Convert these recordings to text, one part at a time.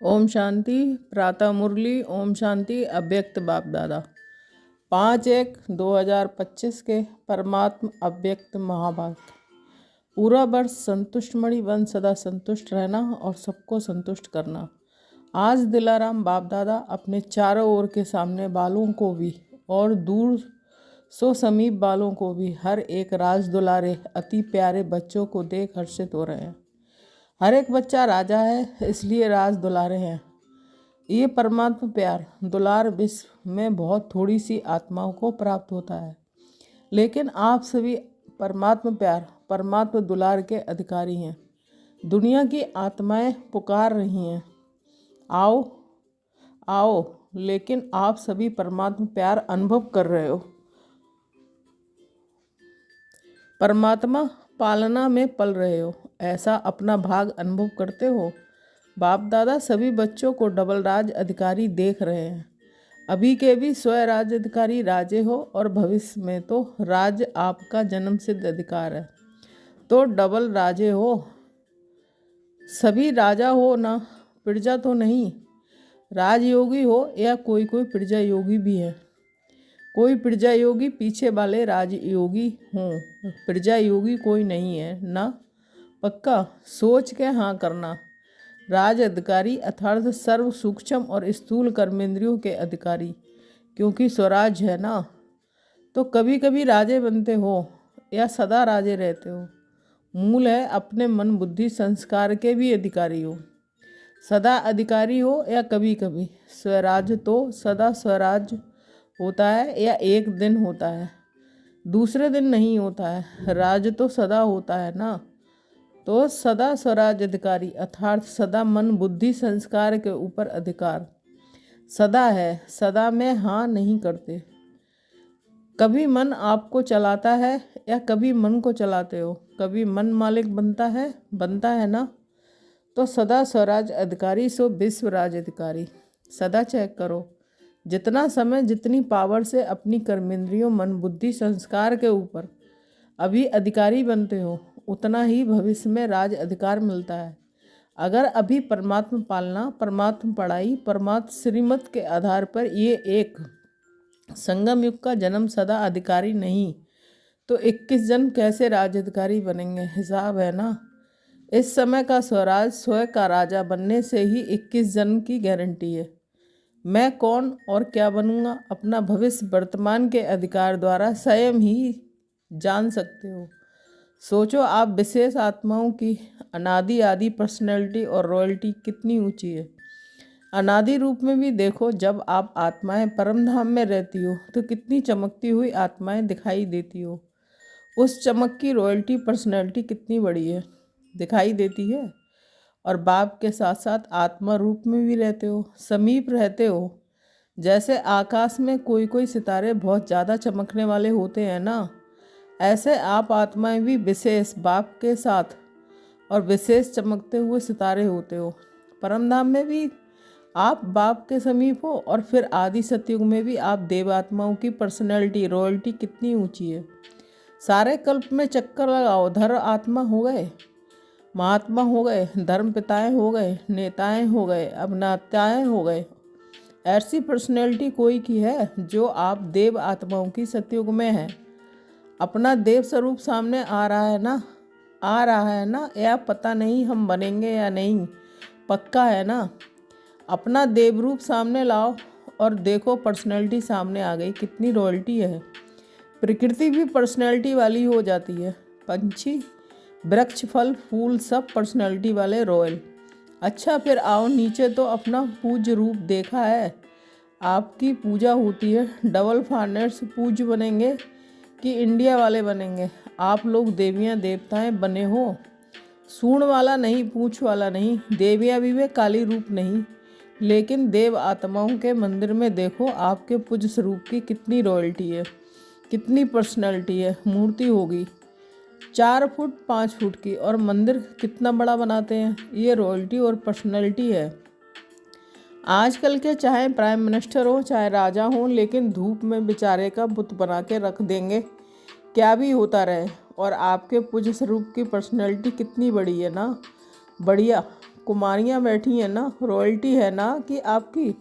ओम शांति। प्रातः मुरली। ओम शांति। अव्यक्त बाप दादा 5/1/2025 के परमात्म अव्यक्त महाभारत। पूरा वर्ष संतुष्टमणि बन सदा संतुष्ट रहना और सबको संतुष्ट करना। आज दिलाराम बाप दादा अपने चारों ओर के सामने बालों को भी और दूर सो समीप बालों को भी हर एक राज दुलारे अति प्यारे बच्चों को देख हर्षित हो रहे हैं। हर एक बच्चा राजा है, इसलिए राज दुलारे हैं। ये परमात्मा प्यार दुलार विश्व में बहुत थोड़ी सी आत्माओं को प्राप्त होता है, लेकिन आप सभी परमात्मा प्यार परमात्मा दुलार के अधिकारी हैं। दुनिया की आत्माएं पुकार रही हैं, आओ आओ, लेकिन आप सभी परमात्मा प्यार अनुभव कर रहे हो। परमात्मा पालना में पल रहे हो, ऐसा अपना भाग अनुभव करते हो। बाप दादा सभी बच्चों को डबल राज अधिकारी देख रहे हैं। अभी के भी स्वयं राज अधिकारी राजे हो और भविष्य में तो राज आपका जन्म सिद्ध अधिकार है, तो डबल राजे हो। सभी राजा हो ना, प्रजा तो नहीं। राजयोगी हो या कोई प्रजा योगी भी है। कोई प्रजा योगी पीछे वाले राजयोगी हों, प्रजा योगी कोई नहीं है ना। पक्का सोच के हाँ करना। राज अधिकारी अर्थात सर्व सूक्ष्म और स्थूल कर्मेंद्रियों के अधिकारी, क्योंकि स्वराज है ना। तो कभी कभी राजे बनते हो या सदा राजे रहते हो। मूल है अपने मन बुद्धि संस्कार के भी अधिकारी हो। सदा अधिकारी हो या कभी कभी। स्वराज तो सदा स्वराज होता है या एक दिन होता है, दूसरे दिन नहीं होता है। राज तो सदा होता है ना। तो सदा स्वराज अधिकारी अर्थात सदा मन बुद्धि संस्कार के ऊपर अधिकार सदा है। सदा में हाँ नहीं करते। कभी मन आपको चलाता है या कभी मन को चलाते हो। कभी मन मालिक बनता है ना। तो सदा स्वराज अधिकारी सो विश्व राज अधिकारी। सदा चेक करो, जितना समय जितनी पावर से अपनी कर्मेंद्रियों मन बुद्धि संस्कार के ऊपर अभी अधिकारी बनते हो, उतना ही भविष्य में राज अधिकार मिलता है। अगर अभी परमात्मा पालना, परमात्मा पढ़ाई, परमात्मा श्रीमत के आधार पर ये एक संगम युग का जन्म सदा अधिकारी नहीं, तो 21 जन्म कैसे राज अधिकारी बनेंगे? हिसाब है ना। इस समय का स्वराज स्वयं का राजा बनने से ही 21 जन्म की गारंटी है। मैं कौन और क्या बनूंगा, अपना भविष्य वर्तमान के अधिकार द्वारा स्वयं ही जान सकते हो। सोचो आप विशेष आत्माओं की अनादि आदि पर्सनैलिटी और रॉयल्टी कितनी ऊंची है। अनादि रूप में भी देखो, जब आप आत्माएं परम धाम में रहती हो तो कितनी चमकती हुई आत्माएं दिखाई देती हो। उस चमक की रॉयल्टी पर्सनैलिटी कितनी बड़ी है, दिखाई देती है। और बाप के साथ साथ आत्मा रूप में भी रहते हो, समीप रहते हो। जैसे आकाश में कोई सितारे बहुत ज़्यादा चमकने वाले होते हैं ना, ऐसे आप आत्माएं भी विशेष बाप के साथ और विशेष चमकते हुए सितारे होते हो। परम धाम में भी आप बाप के समीप हो, और फिर आदि सतयुग में भी आप देवात्माओं की पर्सनैलिटी रॉयल्टी कितनी ऊंची है। सारे कल्प में चक्कर लगाओ, धर्म आत्मा हो गए, महात्मा हो गए, धर्म पिताएँ हो गए, नेताएं हो गए, अभिनेताएँ हो गए। ऐसी पर्सनैलिटी कोई की है जो आप देव आत्माओं की सतयुग में है। अपना देव स्वरूप सामने आ रहा है ना, या पता नहीं हम बनेंगे या नहीं, पक्का है ना। अपना देव रूप सामने लाओ और देखो पर्सनैलिटी सामने आ गई, कितनी रॉयल्टी है। प्रकृति भी पर्सनैलिटी वाली हो जाती है। पंछी, वृक्ष, फल, फूल सब पर्सनैलिटी वाले रॉयल। अच्छा फिर आओ नीचे, तो अपना पूज्य रूप देखा है। आपकी पूजा होती है। डबल फार्नेट्स पूज्य बनेंगे कि इंडिया वाले बनेंगे? आप लोग देवियाँ देवताएं बने हो, सूंड वाला नहीं, पूँछ वाला नहीं। देवियाँ भी वे काली रूप नहीं, लेकिन देव आत्माओं के मंदिर में देखो आपके पूज्य स्वरूप की कितनी रॉयल्टी है, कितनी पर्सनैलिटी है। मूर्ति होगी 4 फुट 5 फुट की, और मंदिर कितना बड़ा बनाते हैं। ये रॉयल्टी और पर्सनैलिटी है। आजकल के चाहे प्राइम मिनिस्टर हो चाहे राजा हो, लेकिन धूप में बेचारे का बुत बना के रख देंगे, क्या भी होता रहे। और आपके पूज्य स्वरूप की पर्सनैलिटी कितनी बड़ी है ना, बढ़िया। कुमारियाँ बैठी हैं ना, रॉयल्टी है ना कि आपकी।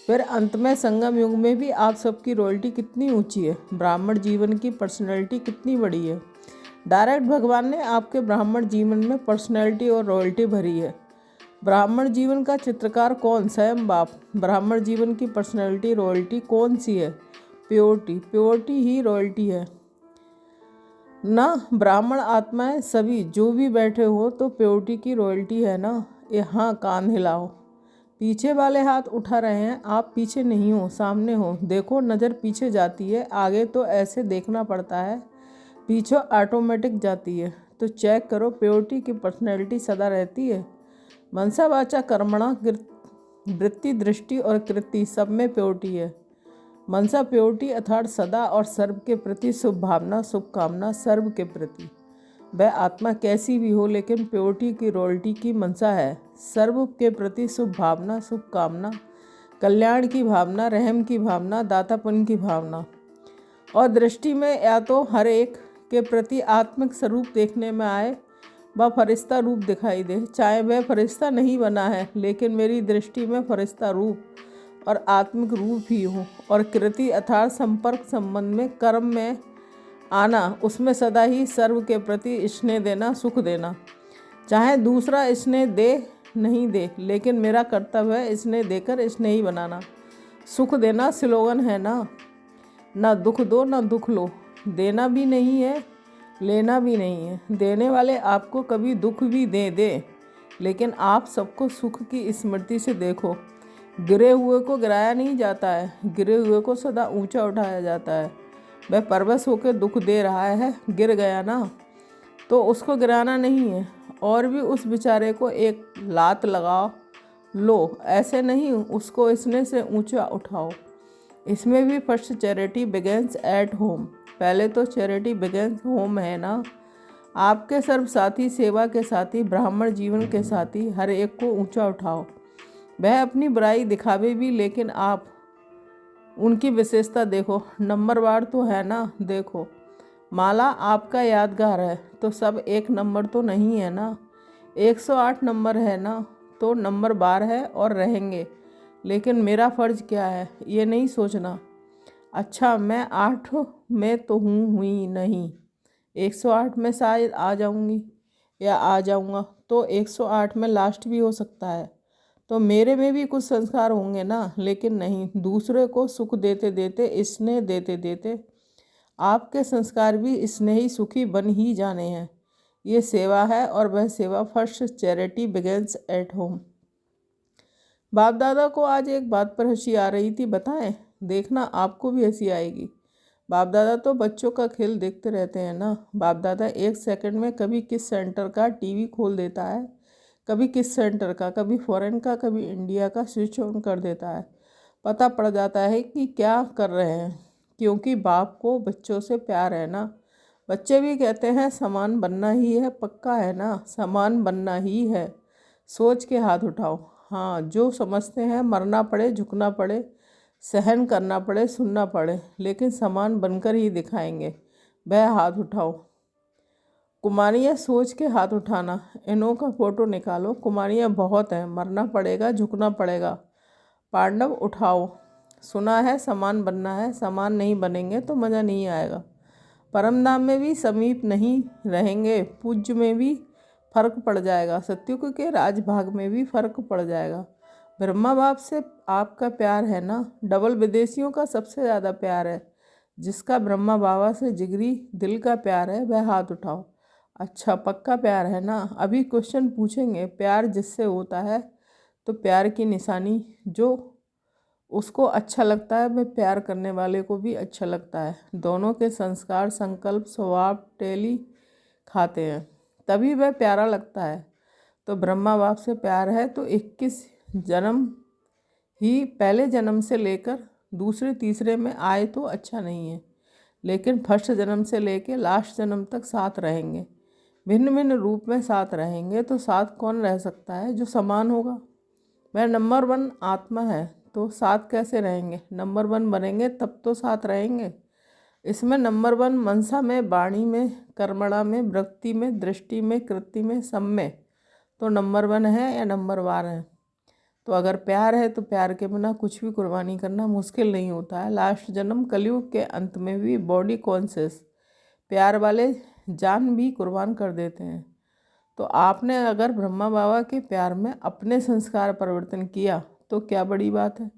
फिर अंत में संगम युग में भी आप सबकी रॉयल्टी कितनी ऊंची है, ब्राह्मण जीवन की पर्सनैलिटी कितनी बड़ी है। डायरेक्ट भगवान ने आपके ब्राह्मण जीवन में पर्सनैलिटी और रॉयल्टी भरी है। ब्राह्मण जीवन का चित्रकार कौन? स्वयं बाप। ब्राह्मण जीवन की पर्सनैलिटी रॉयल्टी कौन सी है? प्योरिटी। प्योरिटी ही रॉयल्टी है ना। ब्राह्मण आत्माएं सभी जो भी बैठे हो तो प्योरिटी की रॉयल्टी है ना। हाँ, कान हिलाओ। पीछे वाले हाथ उठा रहे हैं, आप पीछे नहीं हो, सामने हो। देखो, नज़र पीछे जाती है, आगे तो ऐसे देखना पड़ता है, पीछे ऑटोमेटिक जाती है। तो चेक करो, प्योरिटी की पर्सनैलिटी सदा रहती है। मनसा वाचा कर्मणा वृत्ति दृष्टि और कृति सब में प्योरिटी है। मनसा प्योरिटी अर्थात सदा और सर्व के प्रति शुभ भावना, शुभकामना सर्व के प्रति। वह आत्मा कैसी भी हो लेकिन प्योरिटी की रॉयल्टी की मनसा है। सर्व के प्रति शुभ भावना, शुभकामना, कल्याण की भावना, रहम की भावना, दातापन की भावना। और दृष्टि में या तो हर एक के प्रति आत्मिक स्वरूप देखने में आए, वह फरिश्ता रूप दिखाई दे, चाहे वह फरिश्ता नहीं बना है लेकिन मेरी दृष्टि में फरिश्ता रूप और आत्मिक रूप ही हो। और कृति अर्थात संपर्क संबंध में, कर्म में आना, उसमें सदा ही सर्व के प्रति स्नेह देना, सुख देना। चाहे दूसरा स्नेह दे नहीं दे, लेकिन मेरा कर्तव्य है स्नेह देकर स्नेही बनाना। सुख देना स्लोगन है ना दुख दो ना दुख लो। देना भी नहीं है, लेना भी नहीं है। देने वाले आपको कभी दुख भी दे लेकिन आप सबको सुख की स्मृति से देखो। गिरे हुए को गिराया नहीं जाता है, गिरे हुए को सदा ऊंचा उठाया जाता है। वह परवश होकर दुख दे रहा है, गिर गया ना, तो उसको गिराना नहीं है और भी उस बेचारे को एक लात लगाओ लो, ऐसे नहीं, उसको स्नेह से ऊंचा उठाओ। इसमें भी first charity begins at home. पहले तो चैरिटी बिगेंस होम है ना। आपके सर्व साथी, सेवा के साथी, ब्राह्मण जीवन के साथी, हर एक को ऊंचा उठाओ। वह अपनी बुराई दिखावे भी लेकिन आप उनकी विशेषता देखो। नंबरवार तो है ना, देखो माला आपका यादगार है तो सब एक नंबर तो नहीं है ना। 108 नंबर है ना, तो नंबर 12 है और रहेंगे। लेकिन मेरा फ़र्ज़ क्या है ये नहीं सोचना, अच्छा मैं 8 में तो हुई नहीं, 108 में शायद आ जाऊंगी या आ जाऊंगा, तो 108 में लास्ट भी हो सकता है। तो मेरे में भी कुछ संस्कार होंगे ना, लेकिन नहीं, दूसरे को सुख देते देते, स्नेह देते देते आपके संस्कार भी स्नेही सुखी बन ही जाने हैं। ये सेवा है और वह सेवा first charity begins at home. बाप दादा को आज एक बात पर हंसी आ रही थी, बताएं? देखना आपको भी हंसी आएगी। बाप दादा तो बच्चों का खेल देखते रहते हैं ना। बाप दादा एक सेकंड में कभी किस सेंटर का टीवी खोल देता है, कभी किस सेंटर का, कभी फॉरेन का, कभी इंडिया का स्विच ऑन कर देता है। पता पड़ जाता है कि क्या कर रहे हैं, क्योंकि बाप को बच्चों से प्यार है ना। बच्चे भी कहते हैं समान बनना ही है, पक्का है ना, समान बनना ही है। सोच के हाथ उठाओ। हाँ, जो समझते हैं मरना पड़े, झुकना पड़े, सहन करना पड़े, सुनना पड़े, लेकिन समान बनकर ही दिखाएंगे, वह हाथ उठाओ। कुमारियाँ सोच के हाथ उठाना। इनों का फ़ोटो निकालो। कुमारियाँ बहुत हैं, मरना पड़ेगा, झुकना पड़ेगा। पांडव उठाओ। सुना है समान बनना है, समान नहीं बनेंगे तो मज़ा नहीं आएगा। परमधाम में भी समीप नहीं रहेंगे, पूज्य में भी फर्क पड़ जाएगा, सत्युग के राजभाग में भी फर्क पड़ जाएगा। ब्रह्मा बाप से आपका प्यार है ना, डबल विदेशियों का सबसे ज़्यादा प्यार है। जिसका ब्रह्मा बाबा से जिगरी दिल का प्यार है वह हाथ उठाओ। अच्छा, पक्का प्यार है ना। अभी क्वेश्चन पूछेंगे, प्यार जिससे होता है तो प्यार की निशानी, जो उसको अच्छा लगता है वह प्यार करने वाले को भी अच्छा लगता है। दोनों के संस्कार, संकल्प, स्वभाव टेली खाते हैं, तभी वह प्यारा लगता है। तो ब्रह्मा बाप से प्यार है तो 21 जन्म ही, पहले जन्म से लेकर दूसरे तीसरे में आए तो अच्छा नहीं है, लेकिन फर्स्ट जन्म से लेकर लास्ट जन्म तक साथ रहेंगे। भिन्न भिन्न रूप में साथ रहेंगे तो साथ कौन रह सकता है जो समान होगा? वह नंबर 1 आत्मा है, तो साथ कैसे रहेंगे? नंबर 1 बनेंगे तब तो साथ रहेंगे। इसमें नंबर 1 मनसा में, वाणी में, कर्मणा में, वृत्ति में, दृष्टि में, कृति में, सब में तो नंबर 1 है या नंबर 12 है। तो अगर प्यार है तो प्यार के बिना कुछ भी कुर्बानी करना मुश्किल नहीं होता है। लास्ट जन्म कलयुग के अंत में भी बॉडी कॉन्शियस प्यार वाले जान भी कुर्बान कर देते हैं। तो आपने अगर ब्रह्मा बाबा के प्यार में अपने संस्कार परिवर्तन किया तो क्या बड़ी बात है?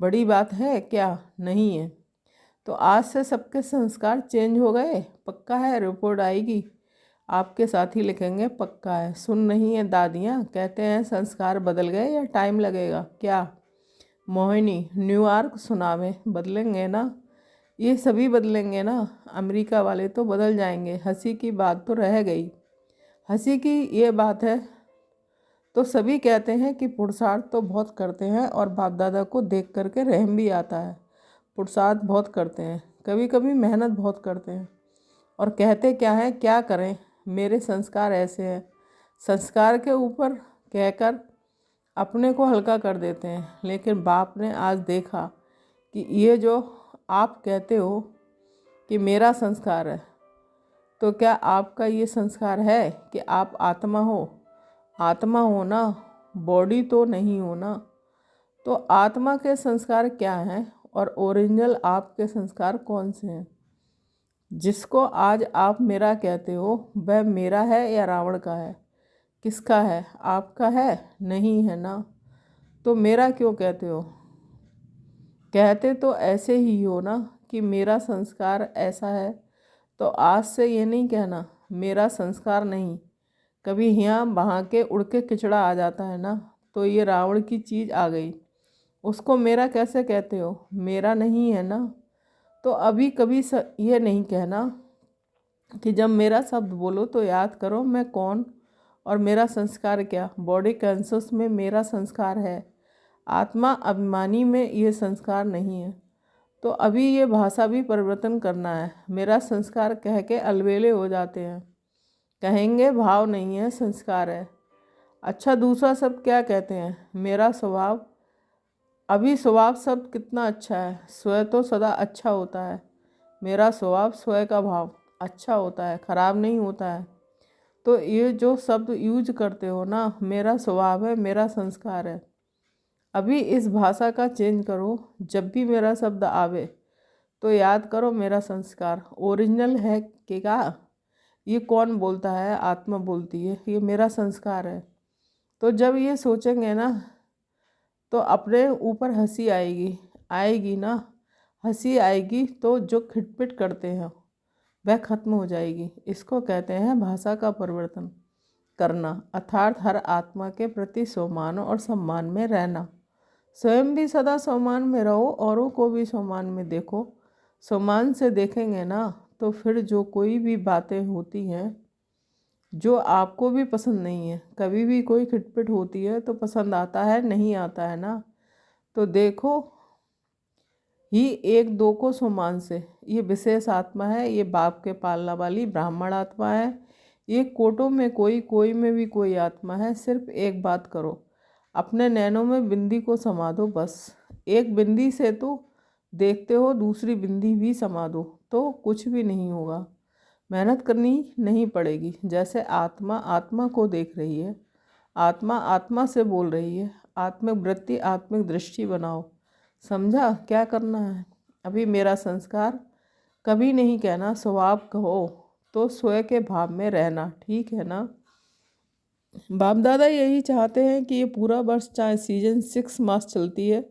बड़ी बात है क्या? नहीं है। तो आज से सबके संस्कार चेंज हो गए, पक्का है। रिपोर्ट आएगी, आपके साथी लिखेंगे पक्का है। सुन नहीं है दादियाँ, कहते हैं संस्कार बदल गए या टाइम लगेगा क्या? मोहिनी न्यूयॉर्क सुनावे, बदलेंगे ना? ये सभी बदलेंगे ना? अमेरिका वाले तो बदल जाएंगे। हंसी की बात तो रह गई। हंसी की ये बात है तो सभी कहते हैं कि पुरुषार्थ तो बहुत करते हैं और बाप दादा को देख करके रहम भी आता है। पुरुषार्थ बहुत करते हैं, कभी कभी मेहनत बहुत करते हैं और कहते क्या है, क्या करें, मेरे संस्कार ऐसे हैं। संस्कार के ऊपर कहकर अपने को हल्का कर देते हैं। लेकिन बाप ने आज देखा कि ये जो आप कहते हो कि मेरा संस्कार है, तो क्या आपका ये संस्कार है कि आप आत्मा हो? आत्मा हो ना, बॉडी तो नहीं हो ना। तो आत्मा के संस्कार क्या हैं और ओरिजिनल आपके संस्कार कौन से हैं? जिसको आज आप मेरा कहते हो वह मेरा है या रावण का है? किसका है? आपका है? नहीं है ना। तो मेरा क्यों कहते हो? कहते तो ऐसे ही हो ना कि मेरा संस्कार ऐसा है। तो आज से ये नहीं कहना मेरा संस्कार नहीं। कभी यहाँ वहाँ के उड़ के किचड़ा आ जाता है ना, तो ये रावण की चीज़ आ गई, उसको मेरा कैसे कहते हो? मेरा नहीं है ना। तो अभी कभी ये नहीं कहना कि जब मेरा शब्द बोलो तो याद करो मैं कौन और मेरा संस्कार क्या। बॉडी कॉन्शियस में मेरा संस्कार है, आत्मा अभिमानी में ये संस्कार नहीं है। तो अभी ये भाषा भी परिवर्तन करना है। मेरा संस्कार कह के अलबेले हो जाते हैं, कहेंगे भाव नहीं है, संस्कार है। अच्छा, दूसरा शब्द क्या कहते हैं? मेरा स्वभाव। अभी स्वभाव शब्द कितना अच्छा है, स्वयं तो सदा अच्छा होता है। मेरा स्वभाव, स्वयं का भाव अच्छा होता है, खराब नहीं होता है। तो ये जो शब्द यूज करते हो ना, मेरा स्वभाव है, मेरा संस्कार है, अभी इस भाषा का चेंज करो। जब भी मेरा शब्द आवे तो याद करो मेरा संस्कार ओरिजिनल है कि क्या। ये कौन बोलता है? आत्मा बोलती है, ये मेरा संस्कार है। तो जब ये सोचेंगे ना तो अपने ऊपर हंसी आएगी, आएगी ना। हंसी आएगी तो जो खिटपिट करते हैं वह खत्म हो जाएगी। इसको कहते हैं भाषा का परिवर्तन करना, अर्थात हर आत्मा के प्रति सम्मान और सम्मान में रहना। स्वयं भी सदा सम्मान में रहो, औरों को भी सम्मान में देखो। सम्मान से देखेंगे ना तो फिर जो कोई भी बातें होती हैं जो आपको भी पसंद नहीं है, कभी भी कोई खिटपिट होती है तो पसंद आता है, नहीं आता है ना। तो देखो ही एक दो को सम्मान से, ये विशेष आत्मा है, ये बाप के पालना वाली ब्राह्मण आत्मा है। ये कोटों में कोई, कोई में भी कोई आत्मा है। सिर्फ एक बात करो, अपने नैनों में बिंदी को समा दो बस। एक बिंदी से तो देखते हो, दूसरी बिंदी भी समा दो तो कुछ भी नहीं होगा। मेहनत करनी नहीं पड़ेगी। जैसे आत्मा आत्मा को देख रही है, आत्मा आत्मा से बोल रही है। आत्मिक वृत्ति, आत्मिक दृष्टि बनाओ। समझा क्या करना है? अभी मेरा संस्कार कभी नहीं कहना, स्वभाव कहो तो स्वयं के भाव में रहना, ठीक है ना। बाप दादा यही चाहते हैं कि ये पूरा वर्ष, चाहे सीजन 6 मास चलती है,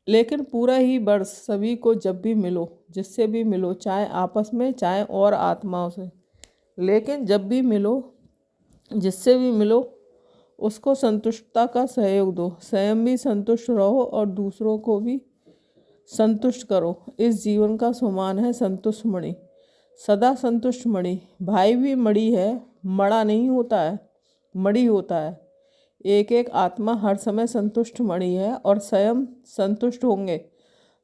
लेकिन पूरा ही वर्ष सभी को जब भी मिलो, जिससे भी मिलो, चाहे आपस में चाहे और आत्माओं से, लेकिन जब भी मिलो, जिससे भी मिलो, उसको संतुष्टता का सहयोग दो। स्वयं भी संतुष्ट रहो और दूसरों को भी संतुष्ट करो। इस जीवन का सम्मान है संतुष्ट मणि, सदा संतुष्ट मणि। भाई भी मणि है, मड़ा नहीं होता है, मणि होता है। एक एक आत्मा हर समय संतुष्ट मणि है और स्वयं संतुष्ट होंगे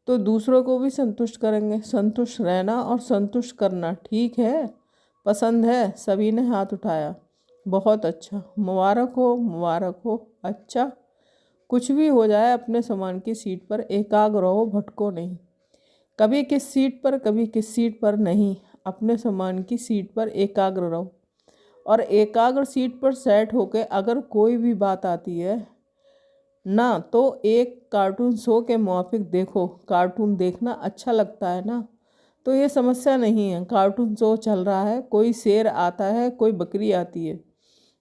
तो दूसरों को भी संतुष्ट करेंगे। संतुष्ट रहना और संतुष्ट करना, ठीक है? पसंद है? सभी ने हाथ उठाया। बहुत अच्छा, मुबारक हो, मुबारक हो। अच्छा, कुछ भी हो जाए अपने सम्मान की सीट पर एकाग्र रहो, भटको नहीं। कभी किस सीट पर, कभी किस सीट पर नहीं, अपने सम्मान की सीट पर एकाग्र रहो। और एकाग्र सीट पर सेट होकर अगर कोई भी बात आती है ना तो एक कार्टून शो के मुआफिक देखो। कार्टून देखना अच्छा लगता है ना, तो ये समस्या नहीं है। कार्टून शो चल रहा है, कोई शेर आता है, कोई बकरी आती है,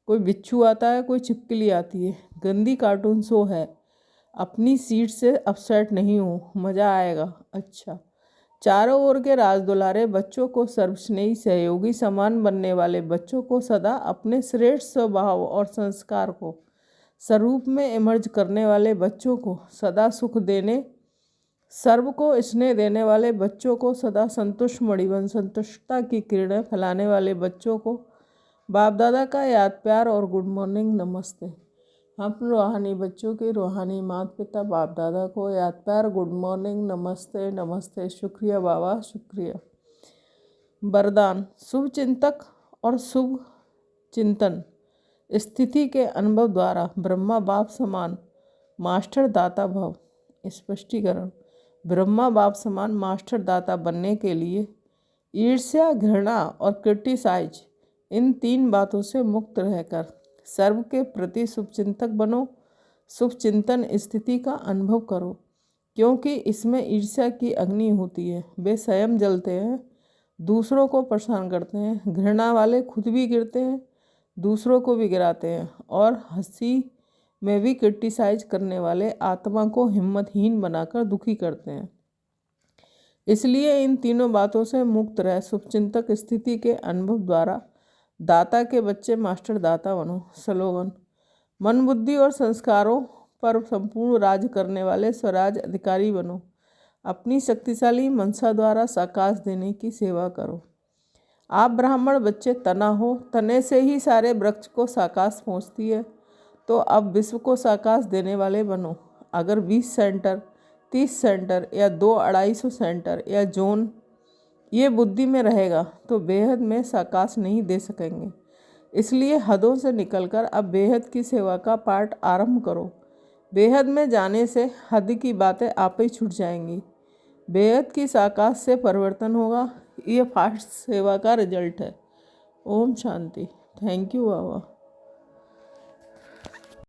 कोई बिच्छू आता है, कोई छिपकली आती है। गंदी कार्टून शो है, अपनी सीट से अपसेट नहीं हो, मज़ा आएगा। अच्छा, चारों ओर के राजदुलारे बच्चों को सर्वस्नेही सहयोगी समान बनने वाले बच्चों को सदा अपने श्रेष्ठ स्वभाव और संस्कार को स्वरूप में इमर्ज करने वाले बच्चों को सदा सुख देने, सर्व को स्नेह देने वाले बच्चों को सदा संतुष्ट मणिवन संतुष्टता की किरणें फैलाने वाले बच्चों को बाप दादा का याद प्यार और गुड मॉर्निंग नमस्ते। हम रूहानी बच्चों के रूहानी माता पिता बाप दादा को याद प्यार गुड मॉर्निंग नमस्ते नमस्ते। शुक्रिया बाबा, शुक्रिया। वरदान: शुभ चिंतक और शुभ चिंतन स्थिति के अनुभव द्वारा ब्रह्मा बाप समान मास्टर दाता भव। स्पष्टीकरण: ब्रह्मा बाप समान मास्टर दाता बनने के लिए ईर्ष्या, घृणा और क्रिटिसाइज इन 3 बातों से मुक्त रहकर सर्व के प्रति शुभचिंतक बनो। शुभ चिंतन स्थिति का अनुभव करो, क्योंकि इसमें ईर्ष्या की अग्नि होती है, वे स्वयं जलते हैं, दूसरों को परेशान करते हैं। घृणा वाले खुद भी गिरते हैं, दूसरों को भी गिराते हैं, और हंसी में भी क्रिटिसाइज करने वाले आत्मा को हिम्मतहीन बनाकर दुखी करते हैं। इसलिए इन तीनों बातों से मुक्त रह शुभचिंतक स्थिति के अनुभव द्वारा दाता के बच्चे मास्टर दाता बनो। स्लोगन: मन बुद्धि और संस्कारों पर संपूर्ण राज करने वाले स्वराज अधिकारी बनो। अपनी शक्तिशाली मनसा द्वारा साकाश देने की सेवा करो। आप ब्राह्मण बच्चे तना हो, तने से ही सारे वृक्ष को साकाश पहुँचती है, तो अब विश्व को साकाश देने वाले बनो। अगर 20 सेंटर, 30 सेंटर या 200-250 सेंटर या जोन ये बुद्धि में रहेगा तो बेहद में साकाश नहीं दे सकेंगे। इसलिए हदों से निकलकर अब बेहद की सेवा का पाठ आरंभ करो। बेहद में जाने से हद की बातें आप ही छूट जाएंगी। बेहद की साकाश से परिवर्तन होगा। ये फास्ट सेवा का रिजल्ट है। ओम शांति। Thank you Baba.